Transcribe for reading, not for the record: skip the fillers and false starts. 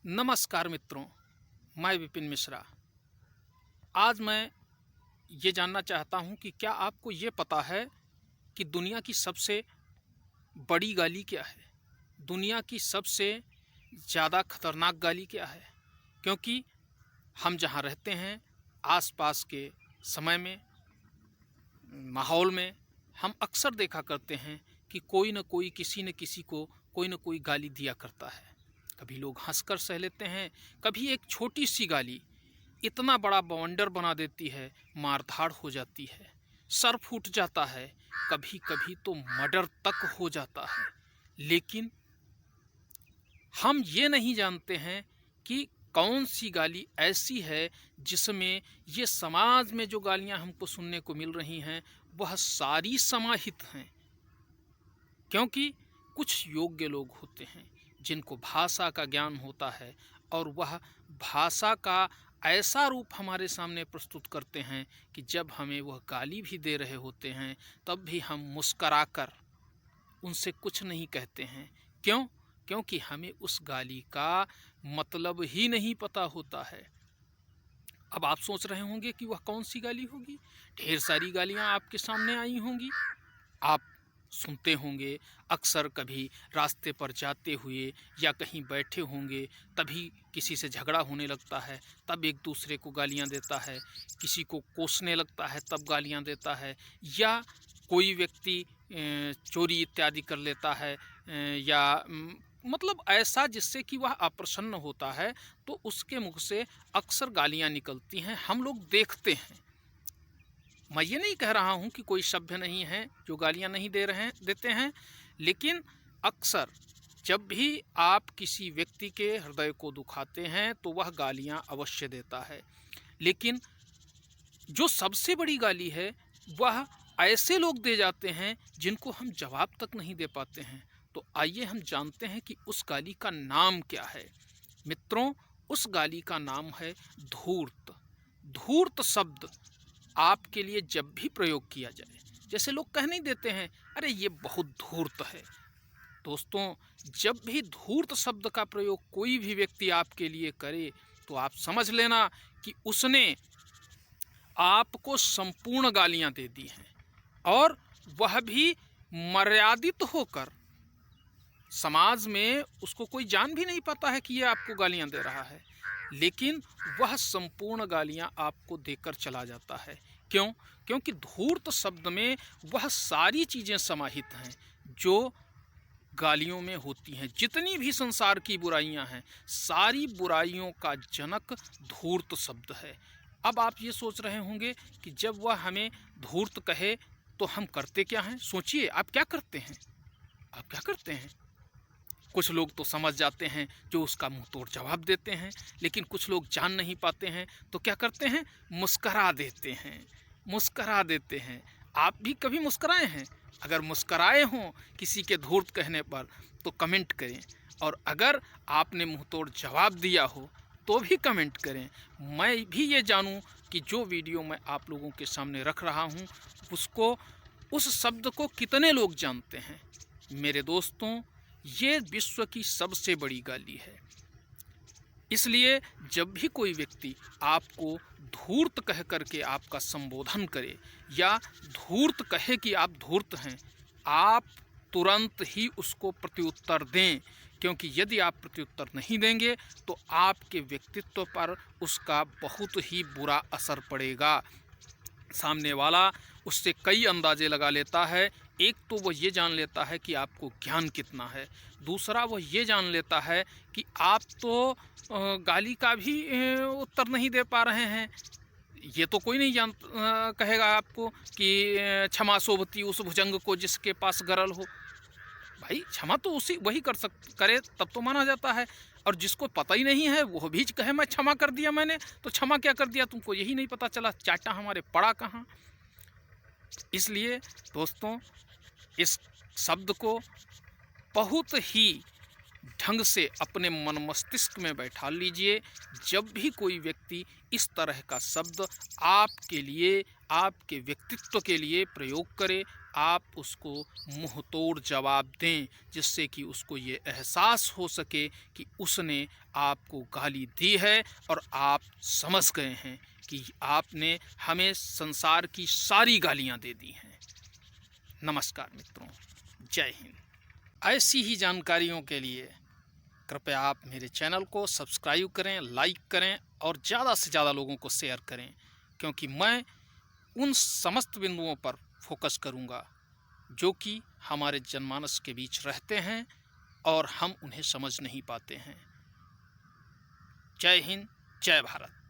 नमस्कार मित्रों, मैं विपिन मिश्रा। आज मैं ये जानना चाहता हूँ कि क्या आपको ये पता है कि दुनिया की सबसे बड़ी गाली क्या है? दुनिया की सबसे ज़्यादा खतरनाक गाली क्या है? क्योंकि हम जहाँ रहते हैं, आसपास के समय में, माहौल में हम अक्सर देखा करते हैं कि कोई न कोई किसी न किसी को कोई न कोई गाली दिया करता है। कभी लोग हंसकर सह लेते हैं, कभी एक छोटी सी गाली इतना बड़ा बवंडर बना देती है, मारधाड़ हो जाती है, सर फूट जाता है, कभी कभी तो मर्डर तक हो जाता है। लेकिन हम ये नहीं जानते हैं कि कौन सी गाली ऐसी है जिसमें ये समाज में जो गालियां हमको सुनने को मिल रही हैं वह सारी समाहित हैं। क्योंकि कुछ योग्य लोग होते हैं जिनको भाषा का ज्ञान होता है और वह भाषा का ऐसा रूप हमारे सामने प्रस्तुत करते हैं कि जब हमें वह गाली भी दे रहे होते हैं तब भी हम मुस्कराकर उनसे कुछ नहीं कहते हैं। क्यों? क्योंकि हमें उस गाली का मतलब ही नहीं पता होता है। अब आप सोच रहे होंगे कि वह कौन सी गाली होगी। ढेर सारी गालियां आपके सामने आई होंगी, आप सुनते होंगे। अक्सर कभी रास्ते पर जाते हुए या कहीं बैठे होंगे, तभी किसी से झगड़ा होने लगता है, तब एक दूसरे को गालियां देता है, किसी को कोसने लगता है तब गालियां देता है, या कोई व्यक्ति चोरी इत्यादि कर लेता है, या मतलब ऐसा जिससे कि वह अप्रसन्न होता है तो उसके मुख से अक्सर गालियां निकलती हैं, हम लोग देखते हैं। मैं ये नहीं कह रहा हूँ कि कोई सभ्य नहीं है जो गालियाँ नहीं देते हैं, लेकिन अक्सर जब भी आप किसी व्यक्ति के हृदय को दुखाते हैं तो वह गालियाँ अवश्य देता है। लेकिन जो सबसे बड़ी गाली है वह ऐसे लोग दे जाते हैं जिनको हम जवाब तक नहीं दे पाते हैं। तो आइए हम जानते हैं कि उस गाली का नाम क्या है। मित्रों, उस गाली का नाम है धूर्त। धूर्त शब्द आपके लिए जब भी प्रयोग किया जाए, जैसे लोग कह नहीं देते हैं, अरे ये बहुत धूर्त है। दोस्तों, जब भी धूर्त शब्द का प्रयोग कोई भी व्यक्ति आपके लिए करे तो आप समझ लेना कि उसने आपको संपूर्ण गालियां दे दी हैं, और वह भी मर्यादित होकर। समाज में उसको कोई जान भी नहीं पाता है कि ये आपको गालियां दे रहा है, लेकिन वह संपूर्ण गालियां आपको देकर चला जाता है। क्यों? क्योंकि धूर्त शब्द में वह सारी चीज़ें समाहित हैं जो गालियों में होती हैं। जितनी भी संसार की बुराइयां हैं, सारी बुराइयों का जनक धूर्त शब्द है। अब आप ये सोच रहे होंगे कि जब वह हमें धूर्त कहे तो हम करते क्या हैं? सोचिए, आप क्या करते हैं? आप क्या करते हैं? कुछ लोग तो समझ जाते हैं, जो उसका मुंह तोड़ जवाब देते हैं, लेकिन कुछ लोग जान नहीं पाते हैं तो क्या करते हैं? मुस्करा देते हैं, मुस्करा देते हैं। आप भी कभी मुस्कराए हैं? अगर मुस्कराए हों किसी के धूर्त कहने पर तो कमेंट करें, और अगर आपने मुंह तोड़ जवाब दिया हो तो भी कमेंट करें। मैं भी ये जानूं कि जो वीडियो मैं आप लोगों के सामने रख रहा हूं उसको, उस शब्द को कितने लोग जानते हैं। मेरे दोस्तों, ये विश्व की सबसे बड़ी गाली है। इसलिए जब भी कोई व्यक्ति आपको धूर्त कह करके आपका संबोधन करे या धूर्त कहे कि आप धूर्त हैं, आप तुरंत ही उसको प्रत्युत्तर दें। क्योंकि यदि आप प्रत्युत्तर नहीं देंगे तो आपके व्यक्तित्व पर उसका बहुत ही बुरा असर पड़ेगा। सामने वाला उससे कई अंदाजे लगा लेता है। एक तो वह ये जान लेता है कि आपको ज्ञान कितना है, दूसरा वह ये जान लेता है कि आप तो गाली का भी उत्तर नहीं दे पा रहे हैं। ये तो कोई नहीं कहेगा आपको कि क्षमा शोभती उस भुजंग को जिसके पास गरल हो। भाई, क्षमा तो वही करे तब तो माना जाता है। और जिसको पता ही नहीं है वो भी कहे मैं क्षमा कर दिया मैंने, तो क्षमा क्या कर दिया? तुमको यही नहीं पता चला, चाटा हमारे पड़ा कहाँ। इसलिए दोस्तों, इस शब्द को बहुत ही ढंग से अपने मन मस्तिष्क में बैठा लीजिए। जब भी कोई व्यक्ति इस तरह का शब्द आपके लिए, आपके व्यक्तित्व के लिए प्रयोग करे आप उसको मुंह तोड़ जवाब दें, जिससे कि उसको ये एहसास हो सके कि उसने आपको गाली दी है और आप समझ गए हैं कि आपने हमें संसार की सारी गालियां दे दी हैं। नमस्कार मित्रों, जय हिंद। ऐसी ही जानकारियों के लिए कृपया आप मेरे चैनल को सब्सक्राइब करें, लाइक करें और ज़्यादा से ज़्यादा लोगों को शेयर करें, क्योंकि मैं उन समस्त बिंदुओं पर फोकस करूंगा जो कि हमारे जनमानस के बीच रहते हैं और हम उन्हें समझ नहीं पाते हैं। जय हिंद, जय भारत।